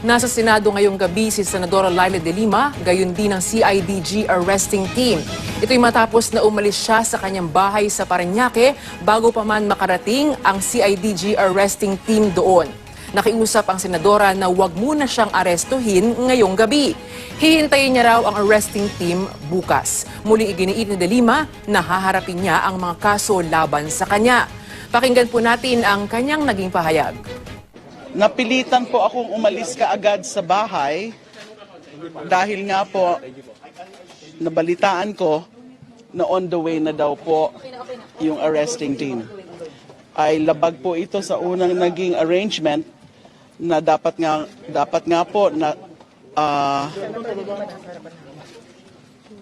Nasa Senado ngayong gabi si Senadora DELIMA, gayon din ang CIDG arresting team. Ito'y matapos na umalis siya sa kanyang bahay sa Parañaque bago pa man makarating ang CIDG arresting team doon. Nakiusap ang senadora na huwag muna siyang arestuhin ngayong gabi. Hihintayin niya raw ang arresting team bukas. Muling iginiit ni DELIMA na haharapin niya ang mga kaso laban sa kanya. Pakinggan po natin ang kanyang naging pahayag. Napilitan po akong umalis kaagad sa bahay dahil nga po nabalitaan ko na on the way na daw po yung arresting team. Ay labag po ito sa unang naging arrangement na dapat nga po na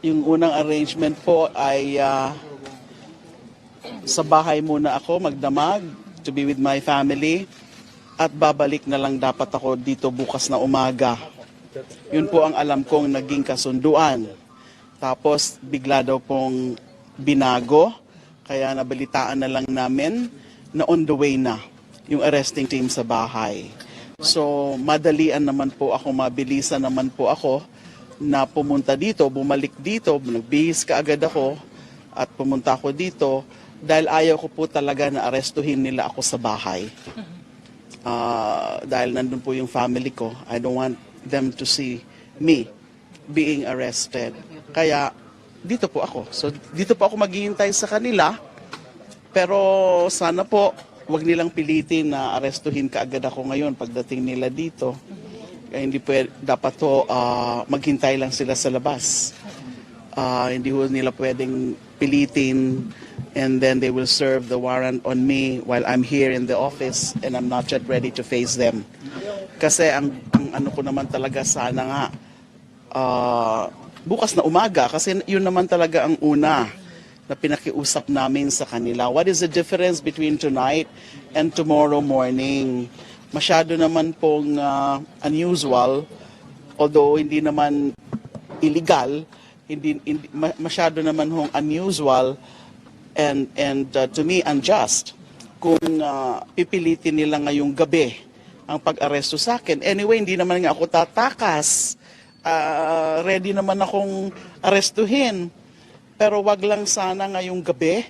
yung unang arrangement po ay sa bahay muna ako magdamag to be with my family. At babalik na lang dapat ako dito bukas na umaga. Yun po ang alam kong naging kasunduan. Tapos bigla daw pong binago. Kaya nabalitaan na lang namin na on the way na yung arresting team sa bahay. So madalian naman po ako, mabilisan naman po ako na pumunta dito, bumalik dito. Nagbihis kaagad ako at pumunta ako dito dahil ayaw ko po talaga na arestuhin nila ako sa bahay. Dahil nandun po yung family ko, I don't want them to see me being arrested. Kaya dito po ako. So dito po ako maghihintay sa kanila. Pero sana po wag nilang pilitin na arestuhin kaagad ako ngayon pagdating nila dito. Kaya hindi po dapat to maghintay lang sila sa labas. Hindi po nila pwedeng pilitin and then they will serve the warrant on me while I'm here in the office and I'm not yet ready to face them. Kasi ang ano ko naman talaga sana nga bukas na umaga kasi yun naman talaga ang una na pinakiusap namin sa kanila. What is the difference between tonight and tomorrow morning? Masyado naman pong unusual, although hindi naman illegal, masyado naman hong unusual and to me unjust kung pipilitin nila ngayong gabi ang pag-aresto sa akin. Anyway, hindi naman nga ako tatakas. Ready naman akong arestuhin. Pero wag lang sana ngayong gabi.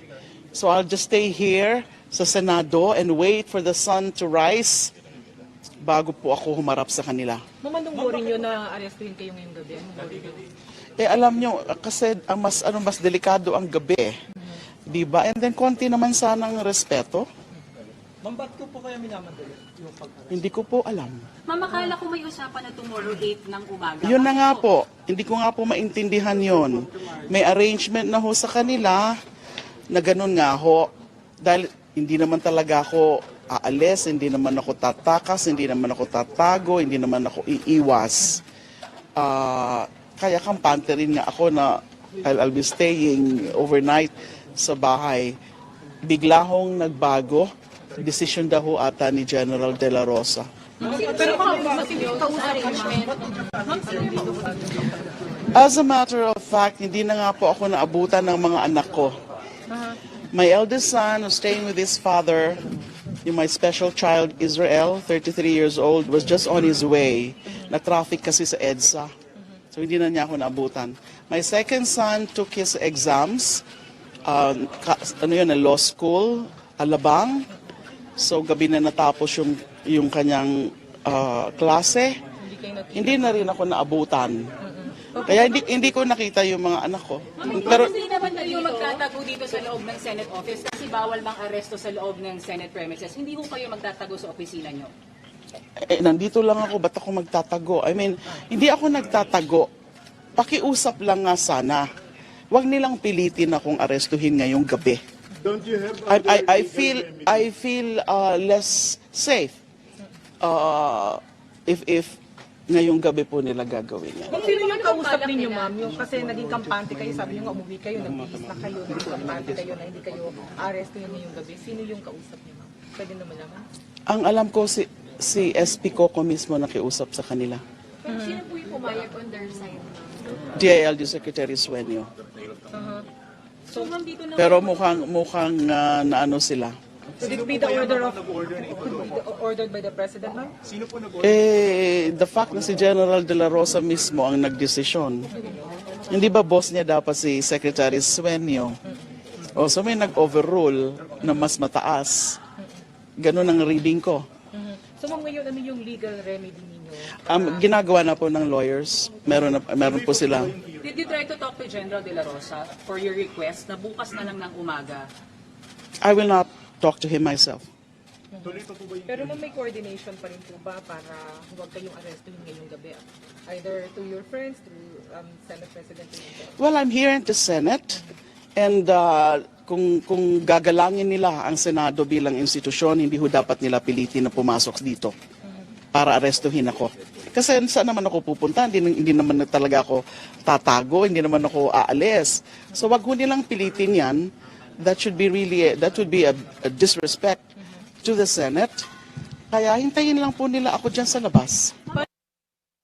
So I'll just stay here sa Senado and wait for the sun to rise bago po ako humarap sa kanila. Ma'am, anong worry nyo na arestuhin kayo ngayong gabi? Anong worry nyo? Alam nyo, kasi ang mas delikado ang gabi. Diba? And then konti naman sanang respeto. Ma'am, ba't ko po kaya minamadali yung pag-arrest? Hindi ko po alam. Ma'am, akala ko may usapan na tomorrow 8 ng umaga. Yun na nga po. Hindi ko nga po maintindihan yon. May arrangement na ho sa kanila na ganun nga ho. Dahil hindi naman talaga ako aalis, hindi naman ako tatakas, hindi naman ako tatago, hindi naman ako iiwas. Kaya kampante rin nga ako na I'll be staying overnight sa bahay. Bigla hong nagbago. Decision daw ho ata ni General De La Rosa. Pero kung As a matter of fact, hindi na nga po ako naabutan ng mga anak ko. My eldest son was staying with his father. My special child, Israel, 33 years old, was just on his way. Na-traffic kasi sa EDSA. So hindi na niya ako naabutan. My second son took his exams. Law school, Alabang. So gabi na natapos yung kanyang klase. Hindi na rin ako naabutan. Kaya hindi ko nakita yung mga anak ko. Pero hindi naman kayo magtatago dito sa loob ng Senate office kasi bawal mang aresto sa loob ng Senate premises. Hindi ko kayo magtatago sa opisina nyo. Nandito lang ako, ba't ako magtatago? I mean, hindi ako nagtatago. Pakiusap lang nga sana. Huwag nilang pilitin akong arestuhin ngayong gabi. Don't you have I feel less safe if ngayong gabi po nila gagawin yan. Sino yung kausap ninyo, ma'am? Yung kasi naging kampante kayo, sabi nyo nga umuwi kayo, nagbihis na kayo, naging kampante kayo na hindi kayo arestuhin ngayong gabi. Sino yung kausap niyo, ma'am? Pwede naman naman. Ang alam ko si SP Coco mismo nakiusap sa kanila. Sino po yung pumayag on their side? DILG Secretary Sueño. So, ma'am, dito na Pero mukhang na ano sila. Could it be the ordered by the President, ma'am? Sino po nag-order? The fact na si General De La Rosa mismo ang nagdesisyon, hindi ba boss niya dapat si Secretary Sueño? O so may nag-overrule na mas mataas. Ganun ang reading ko. So ma'am, ngayon ano yung legal remedy ninyo? Ginagawa na po ng lawyers. Meron po sila. Did you try to talk to General De La Rosa for your request na bukas na lang ng umaga? I will not talk to him myself. Pero ma'am, may coordination pa rin po ba para huwag kayong arrestuhin ngayong gabi? Either to your friends, to Senate President? Well, I'm here in the Senate. And kung gagalangin nila ang Senado bilang institusyon, hindi ho dapat nila pilitin na pumasok dito para arestuhin ako. Kasi saan naman ako pupunta? Hindi naman talaga ako tatago, hindi naman ako aalis. So wag ho nilang pilitin yan. That would be a disrespect to the Senate. Kaya hintayin lang po nila ako dyan sa labas.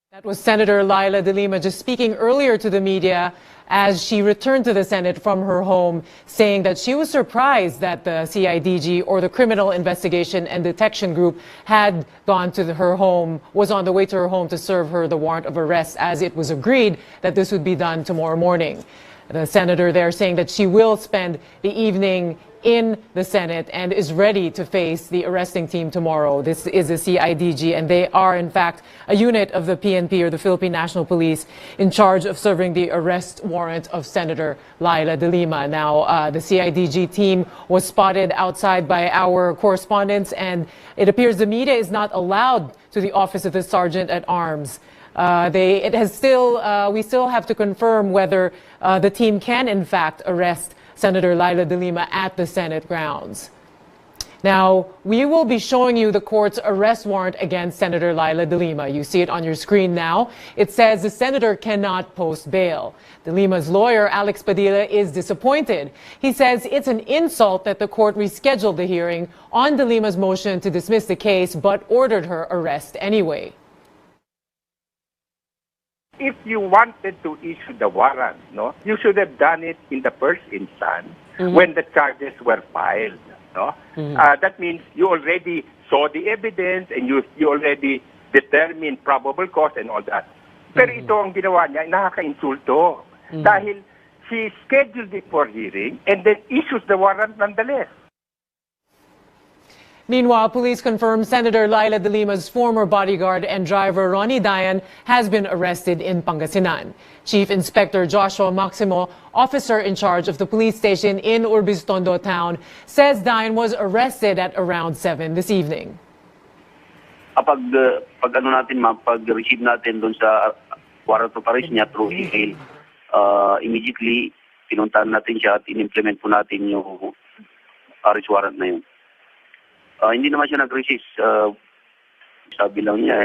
That was Senator Laila De Lima just speaking earlier to the media as she returned to the Senate from her home, saying that she was surprised that the CIDG, or the Criminal Investigation and Detection Group, had gone to her home, was on the way to her home to serve her the warrant of arrest, as it was agreed that this would be done tomorrow morning. The senator there saying that she will spend the evening in the Senate and is ready to face the arresting team tomorrow. This is the CIDG, and they are, in fact, a unit of the PNP, or the Philippine National Police, in charge of serving the arrest warrant of Senator Laila De Lima. Now, the CIDG team was spotted outside by our correspondents, and it appears the media is not allowed to the office of the Sergeant at Arms. We still have to confirm whether the team can, in fact, arrest Senator Laila De Lima at the Senate grounds. Now, we will be showing you the court's arrest warrant against Senator Laila De Lima. You see it on your screen now. It says the senator cannot post bail. De Lima's lawyer, Alex Padilla, is disappointed. He says it's an insult that the court rescheduled the hearing on De Lima's motion to dismiss the case, but ordered her arrest anyway. If you wanted to issue the warrant, no, you should have done it in the first instance when the charges were filed. No, that means you already saw the evidence and you already determined probable cause and all that. Pero ito ang ginawa niya, nakaka-insulto. Dahil she scheduled it for hearing and then issues the warrant nonetheless. Meanwhile, police confirm Senator Laila De Lima's former bodyguard and driver Ronnie Dayan has been arrested in Pangasinan. Chief Inspector Joshua Maximo, officer in charge of the police station in Urbistondo town, says Dayan was arrested at around 7 this evening. Pag-receive natin doon sa warrant of arrest niya through email, immediately pinuntahan natin siya at in-implement po natin yung arrest warrant na yun. Hindi naman siya nag-resist. Sabi lang niya,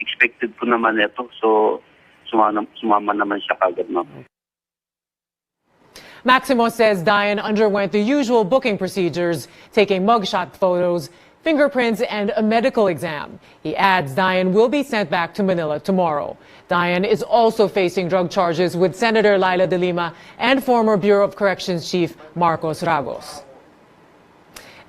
expected ko naman ito. So, sumama naman siya kagad, ma'am. Maximo says Dayan underwent the usual booking procedures, taking mugshot photos, fingerprints, and a medical exam. He adds Dayan will be sent back to Manila tomorrow. Dayan is also facing drug charges with Senator Laila De Lima and former Bureau of Corrections Chief Marcos Ragos.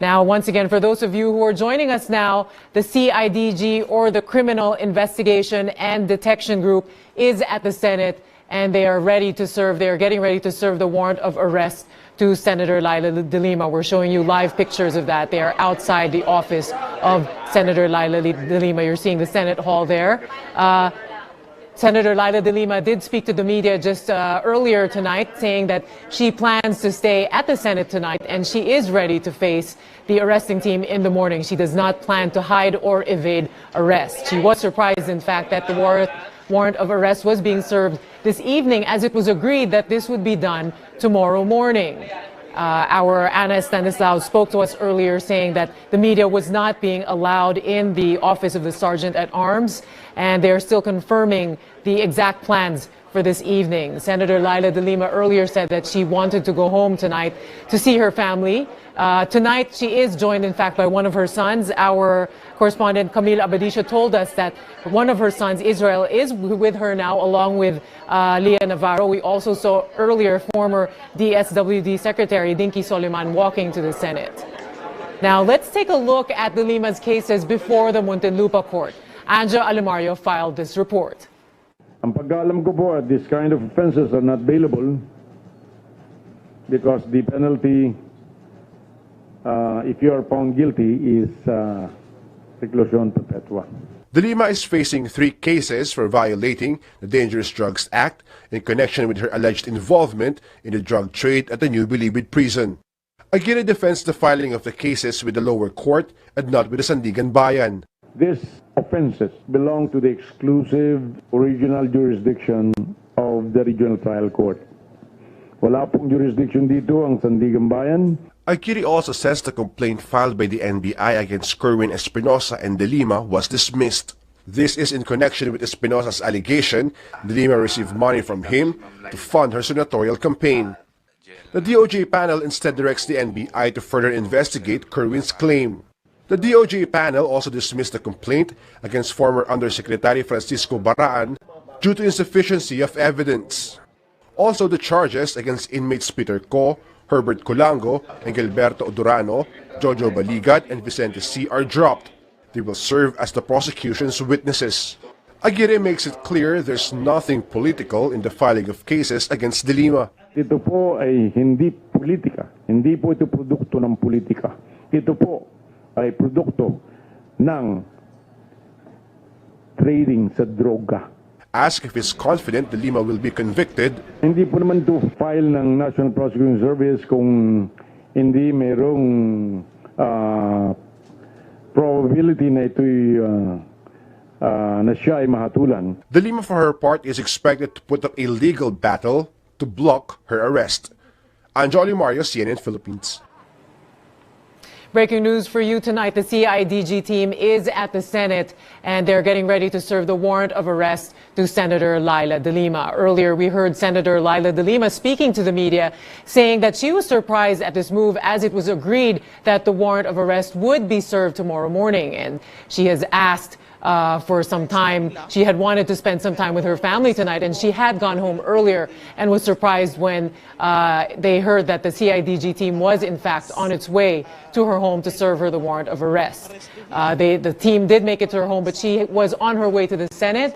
Now, once again, for those of you who are joining us now, the CIDG, or the Criminal Investigation and Detection Group, is at the Senate, and they are ready to serve. They are getting ready to serve the warrant of arrest to Senator Laila De Lima. We're showing you live pictures of that. They are outside the office of Senator Laila De Lima. You're seeing the Senate Hall there. Senator Laila De Lima did speak to the media just earlier tonight, saying that she plans to stay at the Senate tonight and she is ready to face the arresting team in the morning. She does not plan to hide or evade arrest. She was surprised, in fact, that the warrant of arrest was being served this evening, as it was agreed that this would be done tomorrow morning. Our Anna Stanislao spoke to us earlier, saying that the media was not being allowed in the office of the Sergeant at Arms, and they are still confirming the exact plans for this evening. Senator Laila De Lima earlier said that she wanted to go home tonight to see her family. Tonight, she is joined, in fact, by one of her sons. Our correspondent Camille Abadisha told us that one of her sons, Israel, is with her now, along with Leah Navarro. We also saw earlier former DSWD Secretary Dinky Soliman walking to the Senate. Now, let's take a look at DELIMA's cases before the Muntinlupa court. Anja Alimario filed this report. Ang pagkaalam ko po, this kind of offenses are not bailable because the penalty, if you are found guilty, is reclusion perpetua. DELIMA is facing 3 cases for violating the Dangerous Drugs Act in connection with her alleged involvement in the drug trade at the New Bilibid prison. Aguirre defends the filing of the cases with the lower court and not with the Sandigan Bayan. These offenses belong to the exclusive original jurisdiction of the Regional Trial Court. Wala pong jurisdiction dito ang Sandigan Bayan. Aguirre also says the complaint filed by the NBI against Kerwin Espinosa and DELIMA was dismissed. This is in connection with Espinosa's allegation DELIMA received money from him to fund her senatorial campaign. The DOJ panel instead directs the NBI to further investigate Kerwin's claim. The DOJ panel also dismissed the complaint against former Undersecretary Francisco Baraan due to insufficiency of evidence. Also, the charges against inmates Peter Co, Herbert Colango, and Gilberto Odurano, Jojo Baligat, and Vicente C. are dropped. They will serve as the prosecution's witnesses. Aguirre makes it clear there's nothing political in the filing of cases against DELIMA. Ito po ay hindi politika. Hindi po ito produkto ng politika. Ito po ay produkto ng trading sa droga. Asked if he's confident DELIMA will be convicted, hindi po naman to file ng National Prosecuting Service kung hindi mayroong probability na ito'y na siya ay mahatulan. DELIMA for her part is expected to put up a legal battle to block her arrest. Anjali Mario, CNN Philippines. Breaking news for you tonight. The CIDG team is at the Senate and they're getting ready to serve the warrant of arrest to Senator Laila De Lima. Earlier, we heard Senator Laila De Lima speaking to the media, saying that she was surprised at this move as it was agreed that the warrant of arrest would be served tomorrow morning. And she has asked for some time. She had wanted to spend some time with her family tonight, and she had gone home earlier and was surprised when they heard that the CIDG team was in fact on its way to her home to serve her the warrant of arrest. The team did make it to her home, but she was on her way to the Senate.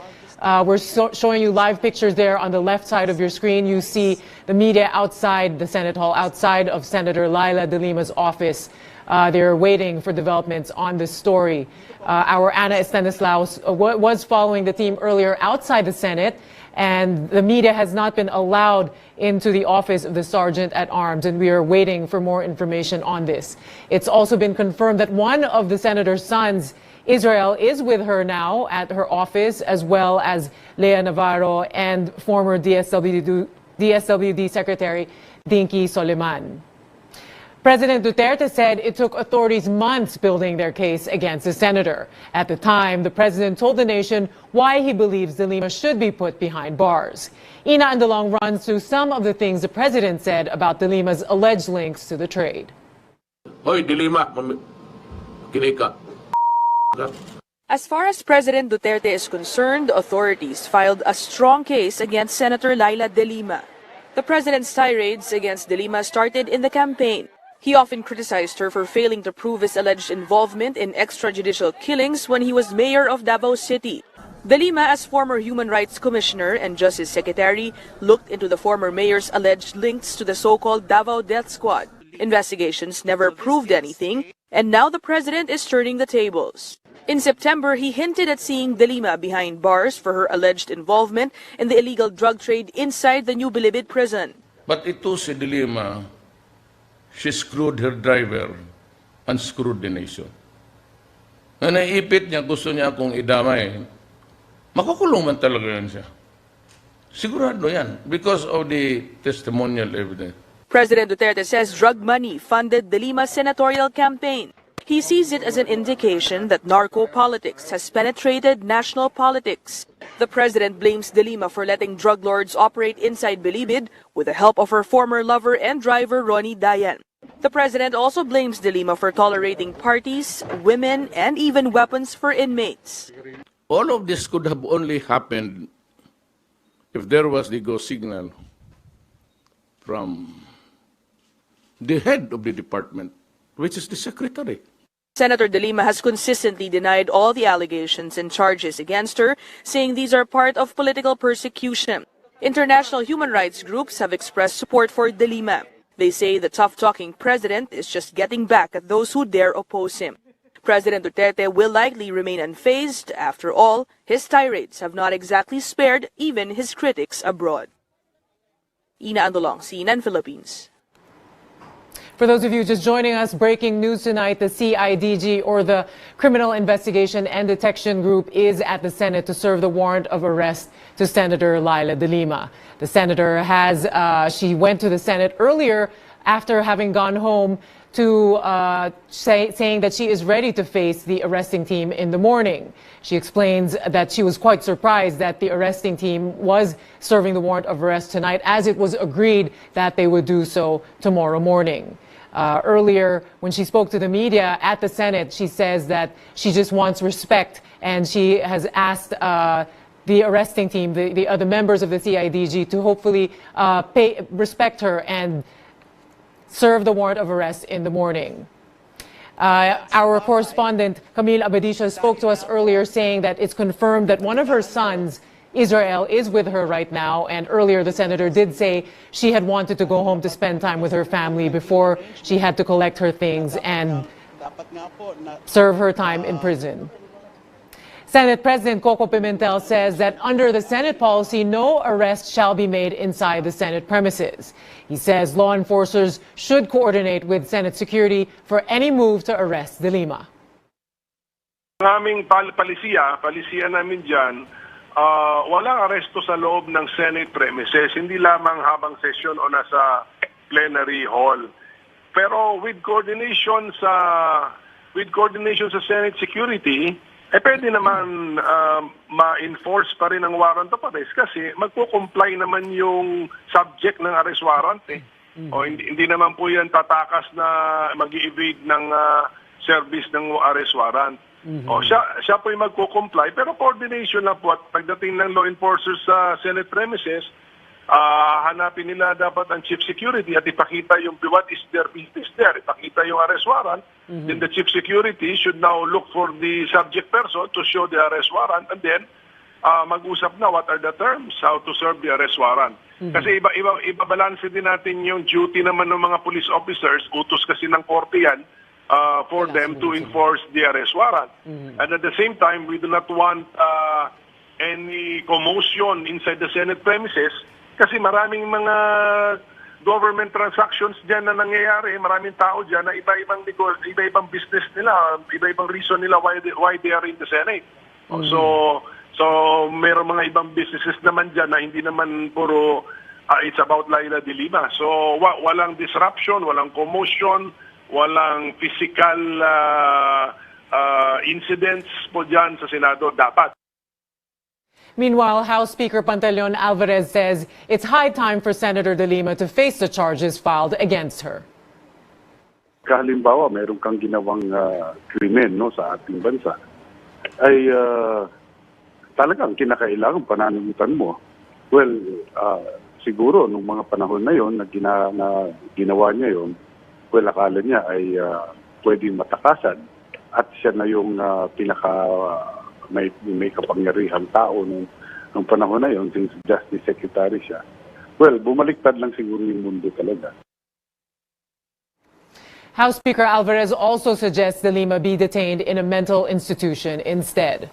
We're showing you live pictures there on the left side of your screen. You see the media outside the Senate Hall, outside of Senator Laila De Lima's office. They're waiting for developments on this story. Our Ana Estanislaus was following the team earlier outside the Senate, and the media has not been allowed into the office of the Sergeant at Arms, and we are waiting for more information on this. It's also been confirmed that one of the senator's sons, Israel, is with her now at her office, as well as Lea Navarro and former DSWD Secretary Dinky Soliman. President Duterte said it took authorities months building their case against the senator. At the time, the president told the nation why he believes De Lima should be put behind bars. Ina Andalong runs through some of the things the president said about De Lima's alleged links to the trade. Hoy, De Lima, kinika. As far as President Duterte is concerned, authorities filed a strong case against Senator Laila De Lima. The president's tirades against De Lima started in the campaign. He often criticized her for failing to prove his alleged involvement in extrajudicial killings when he was mayor of Davao City. De Lima, as former Human Rights Commissioner and Justice Secretary, looked into the former mayor's alleged links to the so-called Davao Death Squad. Investigations never proved anything, and now the president is turning the tables. In September, he hinted at seeing De Lima behind bars for her alleged involvement in the illegal drug trade inside the New Bilibid prison. But ito si De Lima, she screwed her driver and screwed the nation. Na naipit niya, gusto niya akong idamay. Makukulong man talaga yan siya. Sigurado yan because of the testimonial evidence. President Duterte says drug money funded De Lima's senatorial campaign. He sees it as an indication that narco-politics has penetrated national politics. The president blames De Lima for letting drug lords operate inside Bilibid with the help of her former lover and driver Ronnie Dayan. The president also blames De Lima for tolerating parties, women, and even weapons for inmates. All of this could have only happened if there was the go signal from the head of the department which is the secretary. Senator DELIMA has consistently denied all the allegations and charges against her, saying these are part of political persecution. International human rights groups have expressed support for DELIMA. They say the tough-talking president is just getting back at those who dare oppose him. President Duterte will likely remain unfazed. After all, his tirades have not exactly spared even his critics abroad. Ina Andolong, CNN Philippines. For those of you just joining us, breaking news tonight, the CIDG, or the Criminal Investigation and Detection Group, is at the Senate to serve the warrant of arrest to Senator Laila De Lima. The senator she went to the Senate earlier after having gone home to saying that she is ready to face the arresting team in the morning. She explains that she was quite surprised that the arresting team was serving the warrant of arrest tonight, as it was agreed that they would do so tomorrow morning. Earlier, when she spoke to the media at the Senate, she says that she just wants respect, and she has asked the arresting team, the other members of the CIDG, to hopefully respect her and serve the warrant of arrest in the morning. Our correspondent, Camille Abadisha, spoke to us earlier saying that it's confirmed that one of her sons, Israel, is with her right now, and earlier the senator did say she had wanted to go home to spend time with her family before she had to collect her things and serve her time in prison. Senate President Coco Pimentel says that under the Senate policy, no arrest shall be made inside the Senate premises. He says law enforcers should coordinate with Senate security for any move to arrest De Lima. Ang aming palisiya namin dyan, walang aresto sa loob ng Senate premises, hindi lamang habang session o nasa plenary hall. Pero with coordination sa Senate security, pwede naman ma-enforce pa rin ang warrant of arrest kasi magko-comply naman yung subject ng arrest warrant eh. O hindi naman po yan tatakas na mag-i-evade ng service ng arrest warrant. O siya po yung magko-comply, pero coordination lang po at pagdating ng law enforcers sa Senate premises, hanapin nila dapat ang chief security at ipakita yung what is their business there, ipakita yung arrest warrant. Then the chief security should now look for the subject person to show the arrest warrant, and then mag-usap na what are the terms, how to serve the arrest warrant. Kasi ibabalance din natin yung duty naman ng mga police officers, utos kasi ng korte yan, for them to enforce the arrest warrant. And at the same time, we do not want any commotion inside the Senate premises kasi maraming mga government transactions dyan na nangyayari, maraming tao dyan na iba-ibang business nila, iba-ibang reason nila why they are in the Senate. So mayroong mga ibang businesses naman dyan na hindi naman puro it's about Laila De Lima. So walang disruption, walang commotion, walang physical incidents po dyan sa Senado dapat. Meanwhile, House Speaker Pantaleon Alvarez says it's high time for Senator De Lima to face the charges filed against her. Halimbawa, mayroon kang ginawang krimen no, sa ating bansa, ay talagang kinakailangan pananagutan mo. Well, siguro nung mga panahon na yon na ginawa niya yon, well, akala niya ay pwedeng matakasan at siya na yung may kapangyarihang tao nung panahon na yon, since Justice Secretary siya. Well, bumaliktad lang siguro yung mundo talaga. House Speaker Alvarez also suggests De Lima be detained in a mental institution instead.